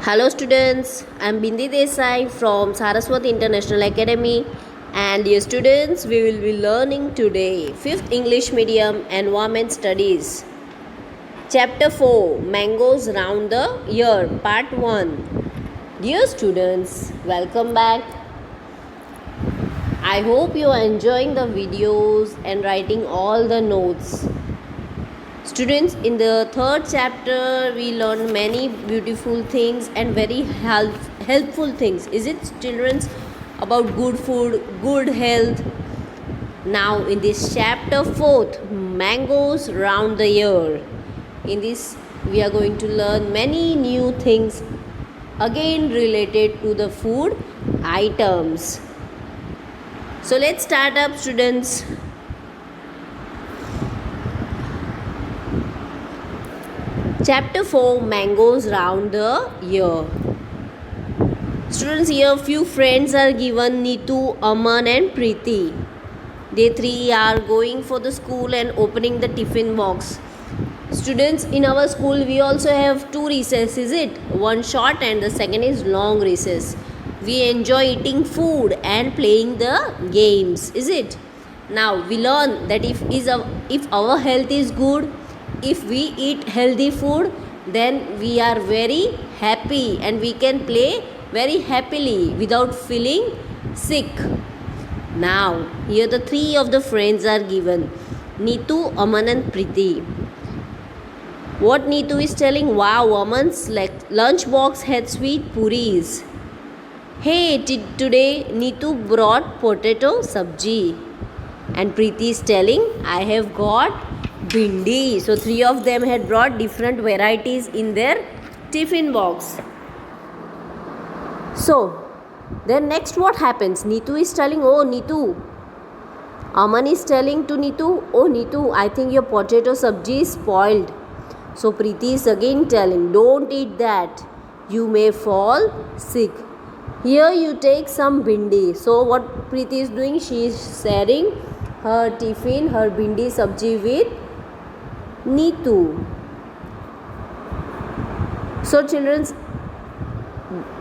Hello students, I am Bindi Desai from Saraswati International Academy, and dear students, we will be learning today 5th English Medium Environment Studies. Chapter 4, Mangoes Round the Year, Part 1. Dear students, welcome back. I hope you are enjoying the videos and writing all the notes. Students, in the third chapter, we learn many beautiful things and very helpful things. Is it, children, about good food, good health? Now, in this chapter 4th, mangoes round the year. In this, we are going to learn many new things again related to the food items. So, let's start up, students. Chapter 4, Mangoes Round the Year. Students, here few friends are given, Neetu, Aman and Preeti. They three are going for the school and opening the tiffin box. Students, in our school we also have two recesses, is it? One short and the second is long recess. We enjoy eating food and playing the games, is it? Now we learn that if our health is good, if we eat healthy food, then we are very happy and we can play very happily without feeling sick. Now, here the three of the friends are given, Neetu, Aman and Preeti. What Neetu is telling, wow, Aman's lunch box had sweet puris. Hey, today Neetu brought potato sabji. And Preeti is telling, I have got bhindi. So three of them had brought different varieties in their tiffin box. So then next what happens? Neetu is telling, oh Neetu. Aman is telling to Neetu, oh Neetu, I think your potato sabji is spoiled. So Preeti is again telling, don't eat that. You may fall sick. Here you take some bhindi. So what Preeti is doing? She is sharing her tiffin, her bhindi sabji with Neetu. So children,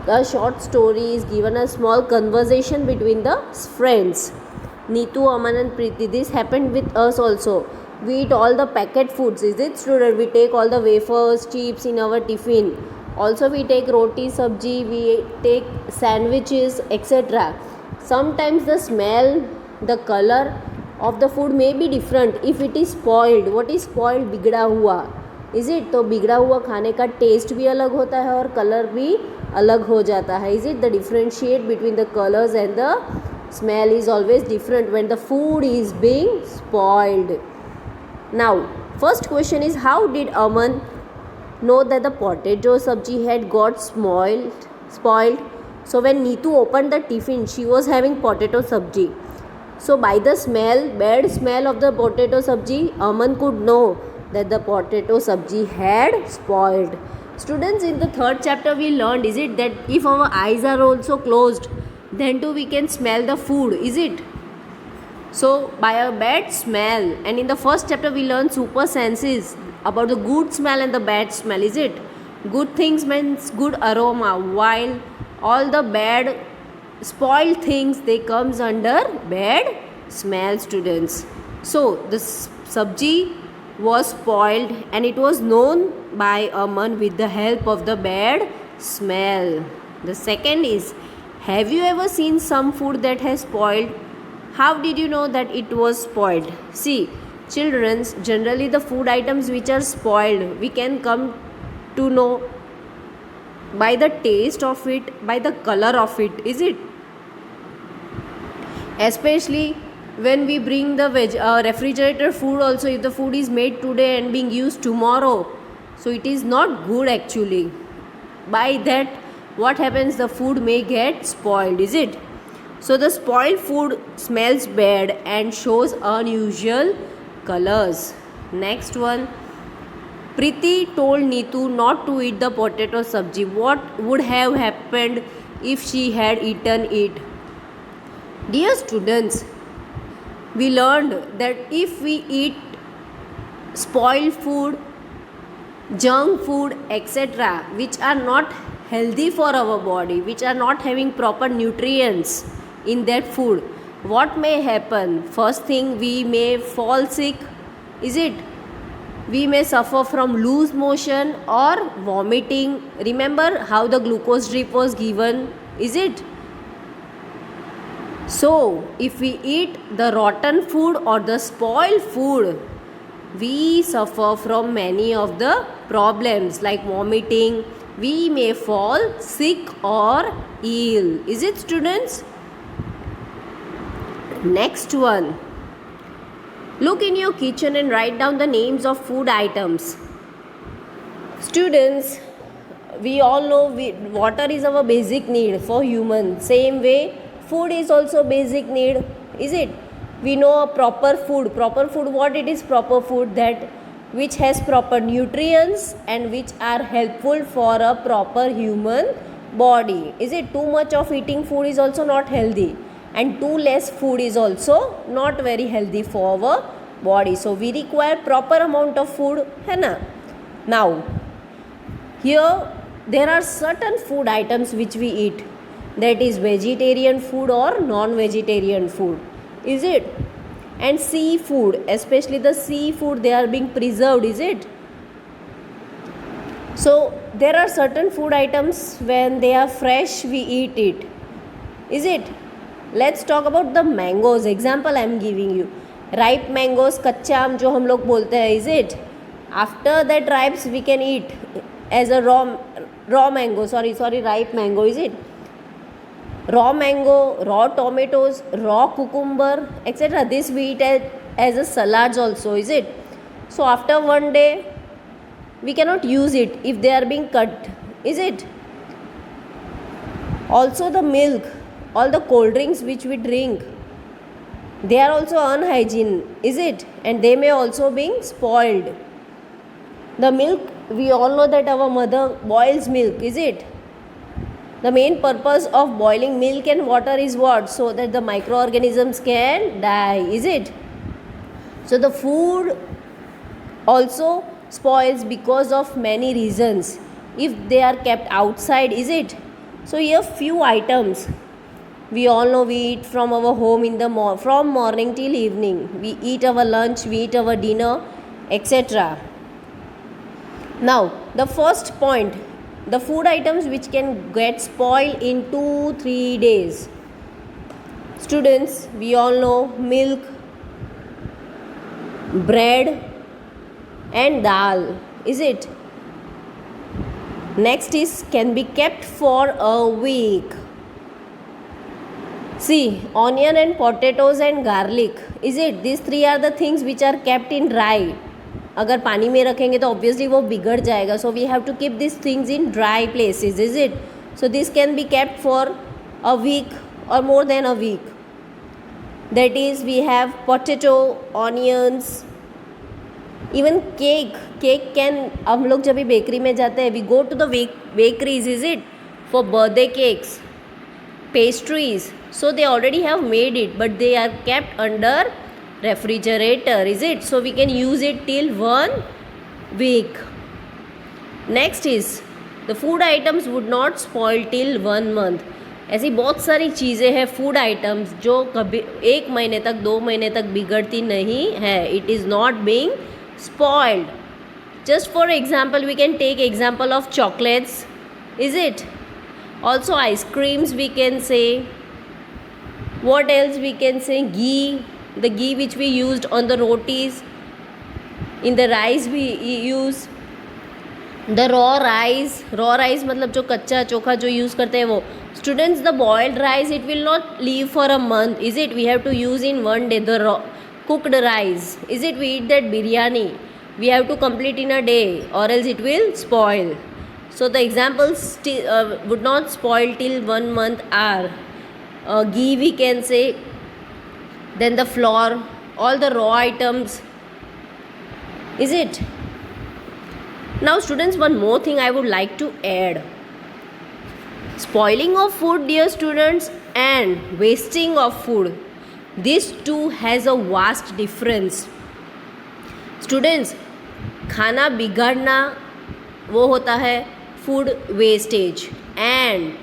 a short story is given, a small conversation between the friends. Neetu, Aman and Preeti. This happened with us also. We eat all the packet foods, is it, student? We take all the wafers, chips in our tiffin. Also we take roti, sabji, we take sandwiches, etc. Sometimes the smell, the color of the food may be different if it is spoiled. What is spoiled? बिगड़ा हुआ, is it? तो बिगड़ा हुआ खाने का test भी अलग होता है और कलर भी अलग हो जाता है, is it? The differentiate between the colors and the smell is always different when the food is being spoiled. Now, first question is, how did Aman know that the potato sabji had got spoiled? So when Neetu opened the tiffin, she was having potato sabji. So by the smell, bad smell of the potato sabji, Aman could know that the potato sabji had spoiled. Students, in the third chapter we learned, is it, that if our eyes are also closed, then too we can smell the food, is it? So by a bad smell, and in the first chapter we learned super senses about the good smell and the bad smell, is it? Good things means good aroma, while all the bad spoiled things, they comes under bad smell, students. So the sabji was spoiled and it was known by Aman with the help of the bad smell. The second is, have you ever seen some food that has spoiled? How did you know that it was spoiled? See, children, generally the food items which are spoiled, we can come to know by the taste of it, by the color of it, is it? Especially when we bring the refrigerator food also, if the food is made today and being used tomorrow, so it is not good actually. By that, what happens? The food may get spoiled, is it? So the spoiled food smells bad and shows unusual colors. Next one, Preeti told Neetu not to eat the potato sabji. What would have happened if she had eaten it? Dear students, we learned that if we eat spoiled food, junk food, etc., which are not healthy for our body, which are not having proper nutrients in that food, what may happen? First thing, we may fall sick, is it? We may suffer from loose motion or vomiting. Remember how the glucose drip was given, is it? So, if we eat the rotten food or the spoiled food, we suffer from many of the problems like vomiting. We may fall sick or ill. Is it, students? Next one. Look in your kitchen and write down the names of food items. Students, we all know water is our basic need for human. Same way, food is also basic need, is it? We know a proper food, what it is? Proper food that which has proper nutrients and which are helpful for a proper human body. Is it? Too much of eating food is also not healthy, and too less food is also not very healthy for our body. So we require proper amount of food, है ना? Now, here there are certain food items which we eat, that is vegetarian food or non-vegetarian food, is it? And seafood, especially the seafood, they are being preserved, is it? So there are certain food items when they are fresh we eat it, is it? Let's talk about the mangoes. Example I am giving you. Ripe mangoes, कच्चा आम जो हम लोग बोलते हैं, is it? After that ripes we can eat as a raw mango. Sorry, ripe mango, is it? Raw mango, raw tomatoes, raw cucumber, etc. This we eat as a salads also, is it? So after one day, we cannot use it if they are being cut, is it? Also the milk, all the cold drinks which we drink, they are also unhygiene, is it? And they may also being spoiled. The milk, we all know that our mother boils milk, is it? The main purpose of boiling milk and water is what? So that the microorganisms can die, is it? So the food also spoils because of many reasons if they are kept outside, is it? So here few items. We all know we eat from our home in the from morning till evening. We eat our lunch, we eat our dinner, etc. Now, the first point, the food items which can get spoiled in 2-3 days. Students, we all know milk, bread and dal, is it? Next is can be kept for a week. See, onion and potatoes and garlic, is it? These three are the things which are kept in dry. अगर पानी में रखेंगे तो obviously वो बिगड़ जाएगा. So we have to keep this things in dry places, is it? So this can be kept for a week और more than a week. That is we have potato, onions, even cake can. हम लोग जब भी bakery में जाते हैं, we go to the bakeries, is it? For birthday cakes, pastries, so they already have made it, but they are kept under refrigerator, is it? So we can use it till 1 week. Next is the food items would not spoil till 1 month. ऐसी बहुत सारी चीज़ें हैं food items जो कभी 1 महीने तक 2 महीने तक बिगड़ती नहीं है. It is not being spoiled. Just for example, we can take example of chocolates, is it? Also ice creams we can say. What else we can say? Ghee, the ghee which we used on the rotis, in the rice we use. The raw rice मतलब जो कच्चा चोखा जो use करते हैं वो. Students, the boiled rice, it will not leave for a month, is it? We have to use in 1 day. The raw cooked rice, is it? We eat that biryani, we have to complete in a day or else it will spoil. So the examples would not spoil till 1 month are ghee we can say, then the flour, all the raw items, is it? Now students, one more thing I would like to add. Spoiling of food, dear students, and wasting of food, these two has a vast difference. Students, खाना बिगाड़ना वो होता है food wastage. And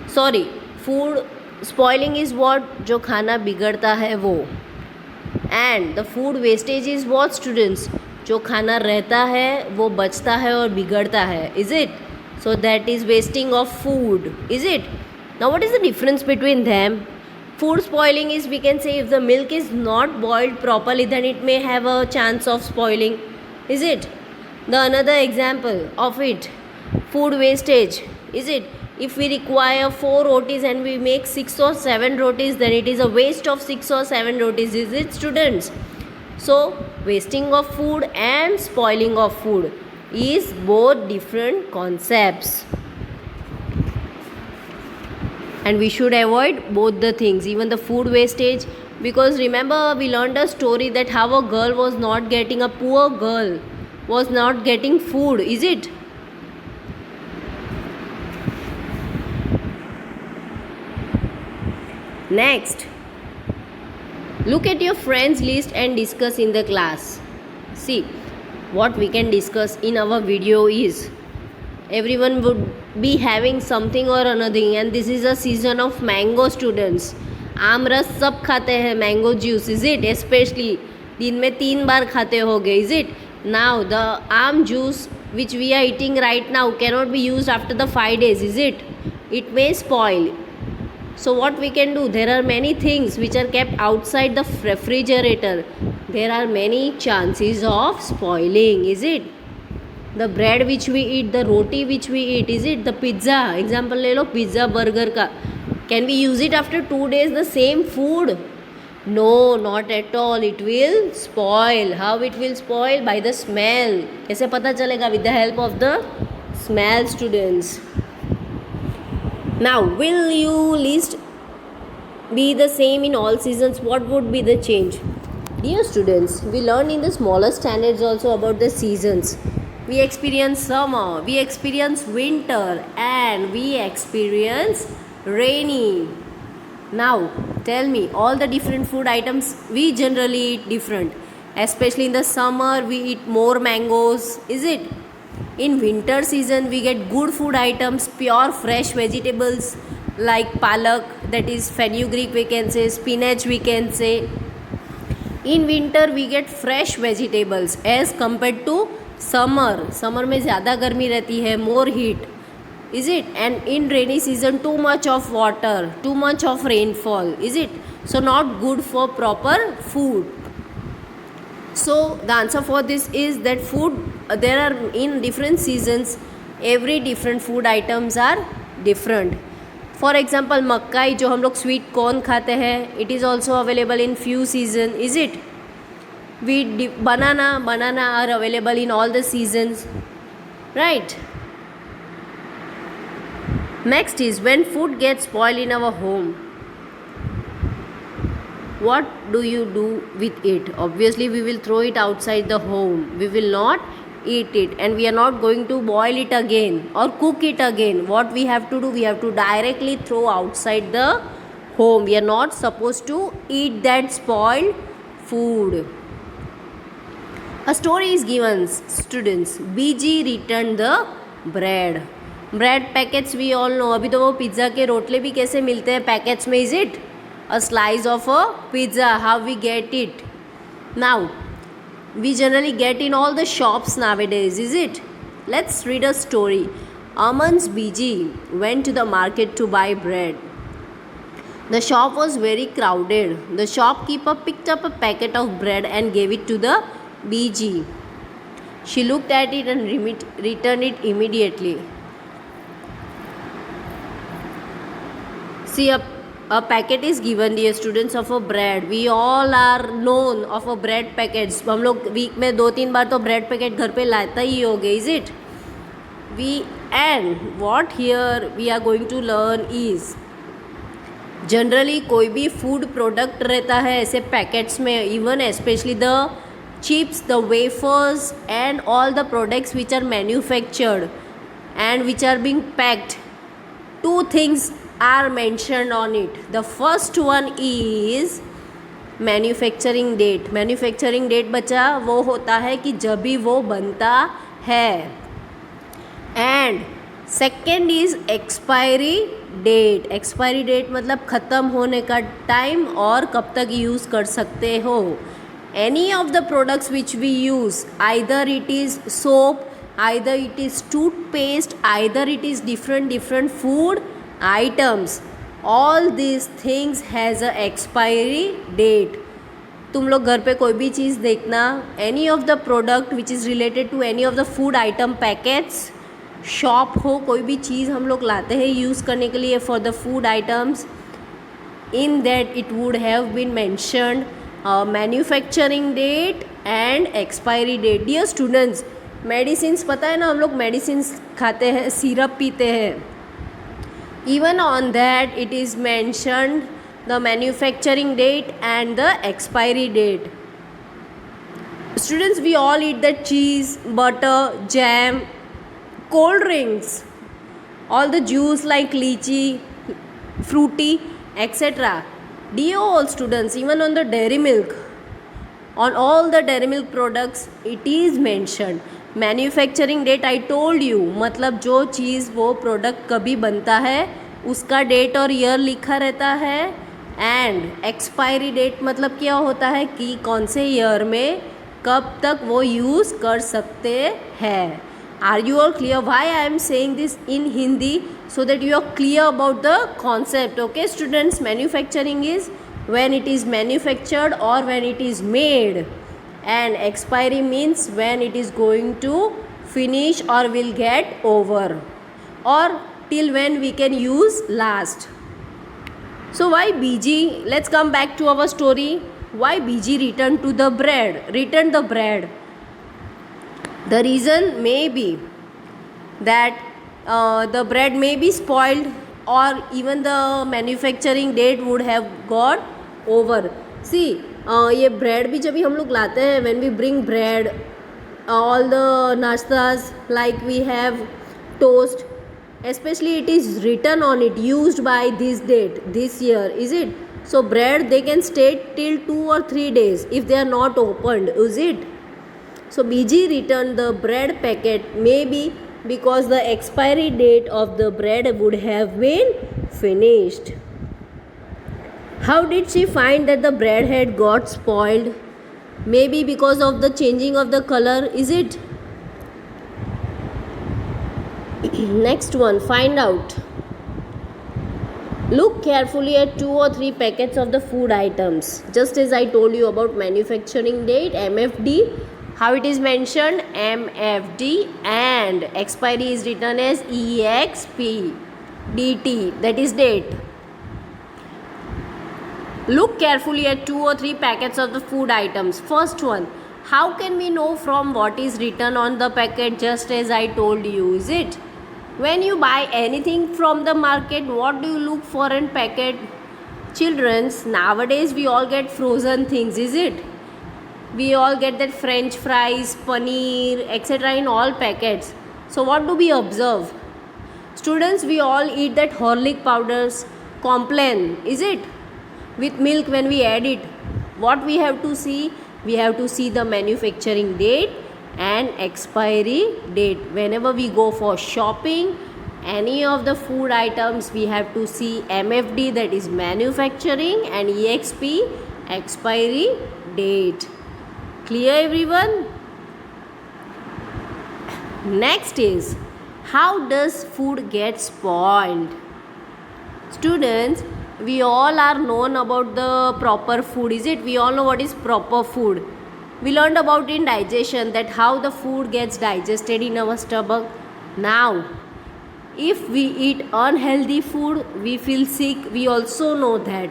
sorry, food spoiling is what, जो खाना बिगड़ता है वो. And the food wastage is what, students, जो खाना रहता है वो बचता है और बिगड़ता है. Is it? So that is wasting of food. Is it? Now what is the difference between them? Food spoiling is, we can say, if the milk is not boiled properly, then it may have a chance of spoiling. Is it? The another example of it, food wastage. Is it? If we require 4 rotis and we make 6 or 7 rotis, then it is a waste of 6 or 7 rotis. Is it, students? So wasting of food and spoiling of food is both different concepts. And we should avoid both the things, even the food wastage, because remember we learned a story that how a girl was not getting, a poor girl was not getting food. Is it? Next, look at your friends list and discuss in the class. See, what we can discuss in our video is, everyone would be having something or another, and this is a season of mango, students. आम रस सब खाते हैं, mango juice. Is it? Specially दिन में 3 बार खाते होगे. Is it? Now the आम juice which we are eating right now cannot be used after the 5 days. Is it? It may spoil. So what we can do? There are many things which are kept outside the refrigerator. There are many chances of spoiling. Is it? The bread which we eat, the roti which we eat, is it? The pizza, example ले लो, pizza burger का, can we use it after 2 days, the same food? No, not at all. It will spoil. How it will spoil? By the smell. कैसे पता चलेगा? With the help of the smell, students. Now, will you list be the same in all seasons? What would be the change? Dear students, we learned in the smaller standards also about the seasons. We experience summer, we experience winter, and we experience rainy. Now, tell me, all the different food items we generally eat different. Especially in the summer, we eat more mangoes. Is it? In winter season, we get good food items, pure fresh vegetables like palak, that is fenugreek we can say, spinach we can say. In winter, we get fresh vegetables as compared to summer में ज़्यादा गर्मी रहती है, more heat. Is it? And in rainy season too much of water, too much of rainfall. Is it? So not good for proper food. So the answer for this is that food, there are in different seasons, every different food items are different. For example मक्काई जो हम लोग sweet corn खाते हैं, it is also available in few season. Is it? banana are available in all the seasons, right? Next is, when food gets spoiled in our home, what do you do with it? Obviously we will throw it outside the home. We will not eat it, and we are not going to boil it again or cook it again. What we have to do? We have to directly throw outside the home. We are not supposed to eat that spoiled food. A story is given, students. BG returned the bread. Bread packets we all know. अभी तो वो pizza के रोटले भी कैसे मिलते हैं packets में. Is it? A slice of a pizza. How we get it? Now, we generally get in all the shops nowadays. Is it? Let's read a story. Aman's BG went to the market to buy bread. The shop was very crowded. The shopkeeper picked up a packet of bread and gave it to the BG. She looked at it and returned it immediately. See, a packet is given, dear students, of a bread. We all are known of a bread packets. हम लोग week में 2-3 बार तो bread packet घर पे लाता ही होगे. Is it? And what here we are going to learn is, generally कोई भी फूड प्रोडक्ट रहता है ऐसे पैकेट्स में, even specially the chips, the wafers and all the products which are manufactured and which are being packed, two things are mentioned on it. The first one is manufacturing date. Manufacturing date बच्चा वो होता है कि जब भी वो बनता है. And second is expiry date. Expiry date मतलब ख़त्म होने का टाइम और कब तक यूज़ कर सकते हो. Any of the products which we use, either it is soap, either it is toothpaste, either it is different food items, all these things has a expiry date. तुम लोग घर पे कोई भी चीज़ देखना, any of the product which is related to any of the food item packets, shop हो, कोई भी चीज़ हम लोग लाते हैं यूज़ करने के लिए for the food items, in that it would have been mentioned manufacturing date and expiry date. Dear students, medicines पता है ना, हम लोग मेडिसिन्स खाते हैं, सिरप पीते हैं, even on that it is mentioned the manufacturing date and the expiry date. Students, we all eat the cheese, butter, jam, cold drinks, all the juice like lychee, fruity, etc. Dear all students, even on the dairy milk, on all the dairy milk products, it is mentioned manufacturing date. I told you, मतलब जो चीज़ वो product कभी बनता है उसका date और year लिखा रहता है. एंड एक्सपायरी डेट मतलब क्या होता है कि कौन से ईयर में कब तक वो यूज़ कर सकते हैं. Are you all clear why I am saying this in Hindi, so that you are clear about the concept? Okay students, manufacturing is when it is manufactured or when it is made, and expiry means when it is going to finish or will get over, or till when we can use last. So why BG? Let's come back to our story. Why BG returned to the bread? The reason may be that the bread may be spoiled, or even the manufacturing date would have got over. See, ये bread भी जब भी हम लोग लाते हैं, when we bring bread, all the nastas like we have toast, especially it is written on it, used by this date, this year, is it? So bread they can stay till 2 or 3 days if they are not opened, is it? So BG returned the bread packet, maybe because the expiry date of the bread would have been finished. How did she find that the bread had got spoiled? Maybe because of the changing of the color, is it? Next one, find out. Look carefully at 2 or 3 packets of the food items. Just as I told you about manufacturing date, MFD, how it is mentioned, MFD, and expiry is written as EXP, DT, that is date. Look carefully at 2 or 3 packets of the food items. First one, how can we know from what is written on the packet? Just as I told you, is it? When you buy anything from the market, what do you look for in packet? Childrens, nowadays we all get frozen things, is it? We all get that French fries, paneer, etc. in all packets. So what do we observe? Students, we all eat that Horlick powders, Complan, is it? With milk when we add it. What we have to see? We have to see the manufacturing date and expiry date. Whenever we go for shopping, any of the food items, we have to see MFD, that is manufacturing, and EXP, expiry date. Clear everyone? Next is, how does food get spoiled? Students, we all are known about the proper food, is it? We all know what is proper food. We learned about in digestion, that how the food gets digested in our stomach. Now, if we eat unhealthy food, we feel sick. We also know that.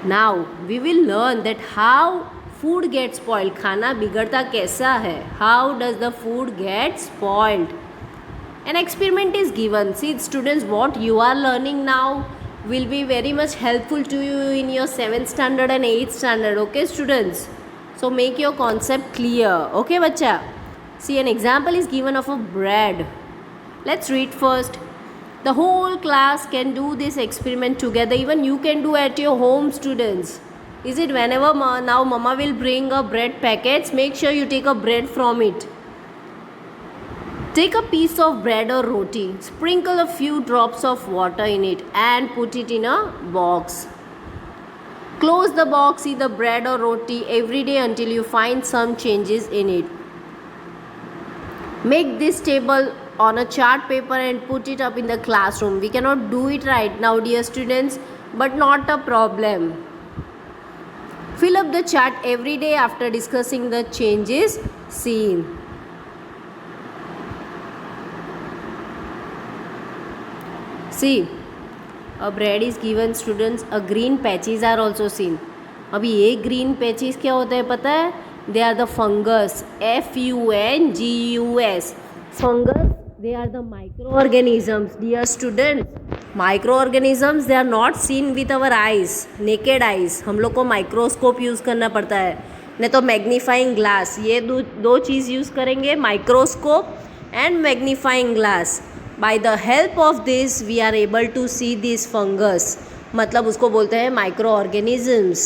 Now, we will learn that how food gets spoiled. खाना बिगड़ता कैसा है? How does the food get spoiled? An experiment is given. See, students, what you are learning now will be very much helpful to you in your 7th standard and 8th standard. Okay, students? So, make your concept clear. Okay, bacha? See, an example is given of a bread. Let's read first. The whole class can do this experiment together. Even you can do at your home, students. Is it? Whenever now mama will bring a bread packets, make sure you take a bread from it. Take a piece of bread or roti, sprinkle a few drops of water in it and put it in a box. Close the box, eat the bread or roti every day until you find some changes in it. Make this table on a chart paper and put it up in the classroom. We cannot do it right now, dear students, but not a problem. Fill up the chart every day after discussing the changes seen. See, a bread is given students, a green patches are also seen. अभी ये green patches क्या होता है पता है? They are the fungus, fungus. Fungus, they are the microorganisms, dear students. Microorganisms, they are not seen with our eyes, naked eyes. हम लोग को माइक्रोस्कोप यूज़ करना पड़ता है, नहीं तो मैग्नीफाइंग ग्लास. ये दो चीज़ यूज़ करेंगे, microscope and magnifying glass. By the help of this we are able to see these fungus, मतलब उसको बोलते हैं microorganisms.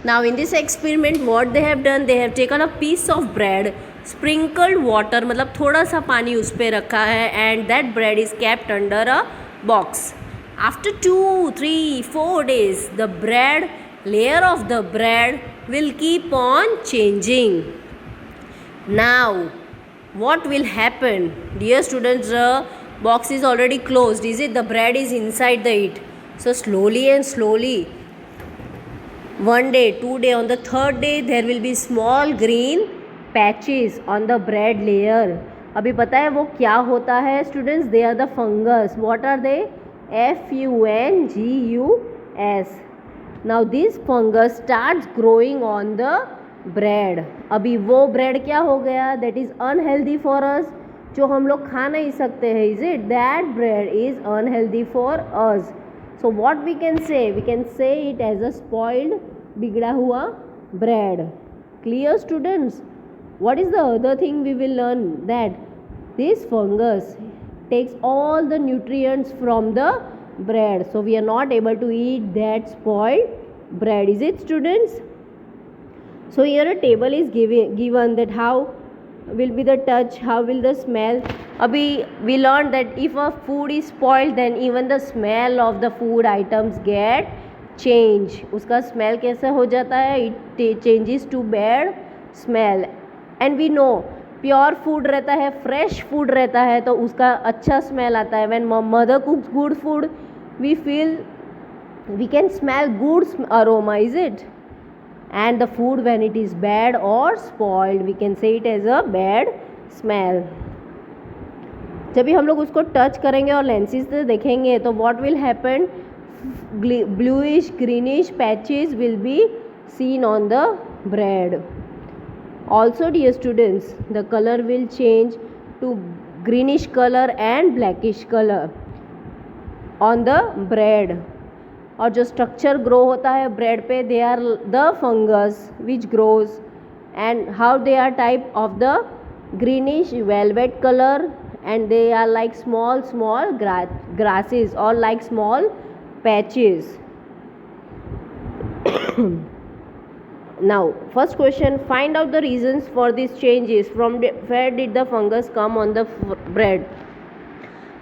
Now in this experiment what they have done, they have taken a piece of bread, sprinkled water, मतलब थोड़ा सा पानी उस पर रखा है, and that bread is kept under a box. After 2, 3, 4 days the bread, layer of the bread will keep on changing. Now what will happen, dear students? Box is already closed, is it? The bread is inside the it. So slowly and slowly, 1 day, 2 day, on the 3rd day there will be small green patches on the bread layer. अभी पता है वो क्या होता है students? They are the fungus. What are they? fungus. Now this fungus starts growing on the bread. अभी वो bread क्या हो गया? That is unhealthy for us, जो हम लोग खा नहीं सकते हैं. Is it? That bread is unhealthy for us. So what we can say? We can say it as a spoiled, बिगड़ा हुआ bread. Clear students? What is the other thing we will learn? That this fungus takes all the nutrients from the bread. So we are not able to eat that spoiled bread. Is it students? So here a table is given that how will be the touch, how will the smell. अभी we learned that if a food is spoiled then even the smell of the food items get change. उसका smell कैसे हो जाता है? It changes to bad smell. And we know pure food रहता है, fresh food रहता है तो उसका अच्छा स्मेल आता है. When mother cooks good food we feel, we can smell good aroma, is it? And the food when it is bad or spoiled we can say it as a bad smell. जब भी हम लोग उसको touch करेंगे और lenses से देखेंगे तो what will happen? Bluish greenish patches will be seen on the bread. Also dear students, the color will change to greenish color and blackish color on the bread. और जो स्ट्रक्चर ग्रो होता है bread पे, they are the fungus which grows. And how they are type of the greenish velvet colour, and they are like small small grasses or like small patches. Now first question, find out the reasons for these changes. From where did the fungus come on the bread?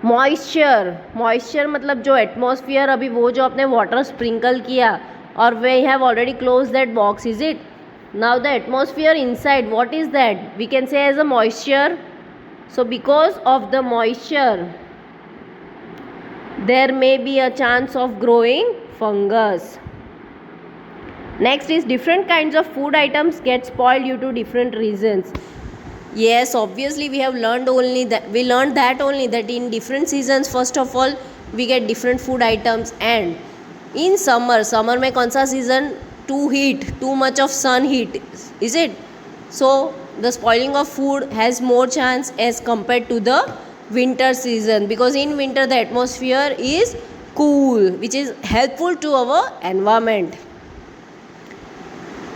Moisture मतलब जो atmosphere, अभी वो जो आपने water sprinkle किया और we have already close that box, is it? Now the atmosphere inside, what is that? We can say as a moisture. So because of the moisture there may be a chance of growing fungus. Next is different kinds of food items get spoiled due to different reasons. Yes, obviously we have learned only that, we learned that only that in different seasons first of all we get different food items. And in summer में कौन सा season? Too heat, too much of sun heat, is it? So the spoiling of food has more chance as compared to the winter season, because in winter the atmosphere is cool, which is helpful to our environment.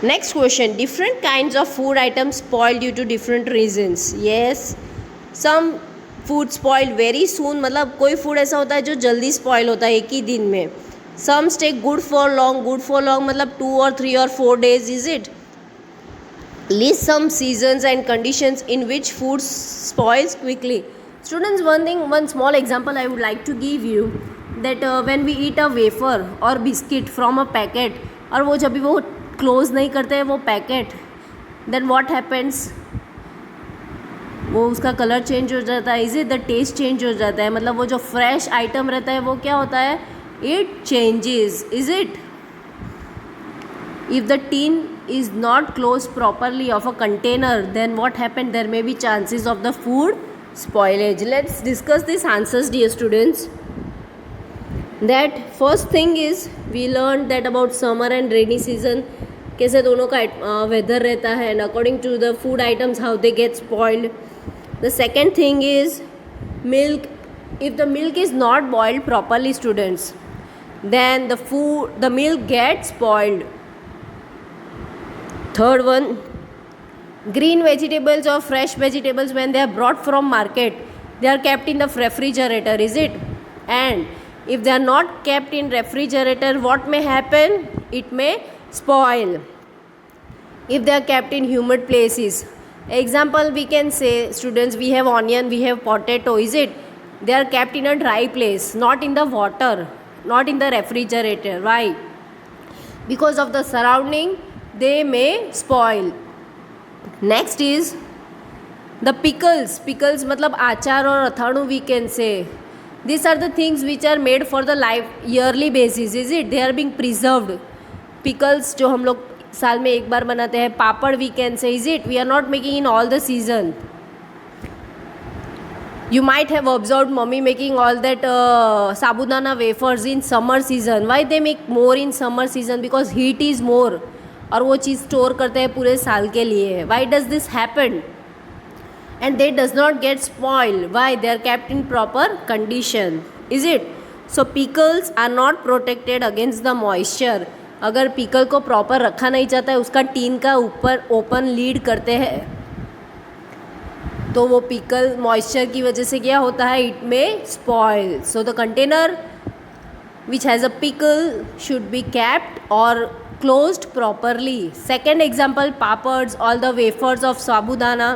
Next question, different kinds of food items spoil due to different reasons. Yes, some food spoil very soon, मतलब कोई food ऐसा होता है जो जल्दी spoil होता है एक ही दिन में. Some stay good for long, मतलब 2 or 3 or 4 days, is it? List some seasons and conditions in which food spoils quickly. Students, one small example I would like to give you, that when we eat a wafer or biscuit from a packet, और वो जब भी वो close नहीं करते हैं वो packet, then what happens, वो उसका कलर चेंज हो जाता है. Is it the taste change हो जाता है, मतलब वो जो फ्रेश आइटम रहता है वो क्या होता है, it changes. Is it? If the tin is not closed properly of a container, then what happened? There may be chances of the food spoilage. Let's discuss these answers, dear students. That first thing is we learned that about summer and rainy season, कैसे दोनों का weather रहता है, and according to the food items how they get spoiled. The second thing is milk. If the milk is not boiled properly, students, then the milk gets spoiled. Third one, green vegetables or fresh vegetables, when they are brought from market, they are kept in the refrigerator, is it? And if they are not kept in refrigerator, what may happen? It may spoil. If they are kept in humid places, example we can say, students, we have onion, we have potato, is it? They are kept in a dry place, not in the water, not in the refrigerator. Why? Because of the surrounding, they may spoil. Next is the pickles. Pickles मतलब आचार और अथाणु, we can say. These are the things which are made for the yearly basis, is it? They are being preserved. Pickles जो हम लोग साल में एक बार बनाते हैं, पापड़ we can say, is it? We are not making in all the season. You might have observed mommy making all that sabudana wafers in summer season. Why they make more in summer season? Because heat is more. और वो चीज़ store करते हैं पूरे साल के लिए. Why does this happen? And they does not get spoil. Why? They are kept in proper condition. Is it? So pickles are not protected against the moisture. अगर pickle को प्रॉपर रखा नहीं जाता है, उसका टीन का ऊपर ओपन लीड करते हैं, तो वो पिकल मॉइस्चर की वजह से क्या होता है, इट में spoil. So the container which has a pickle should be kept और closed properly. Second example, papads, all the wafers of sabudana,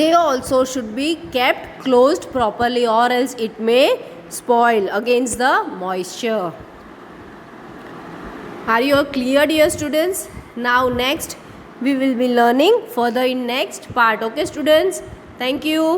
they also should be kept closed properly, or else it may spoil against the moisture. Are you clear, dear students? Now next we will be learning further in next part. Okay students, thank you.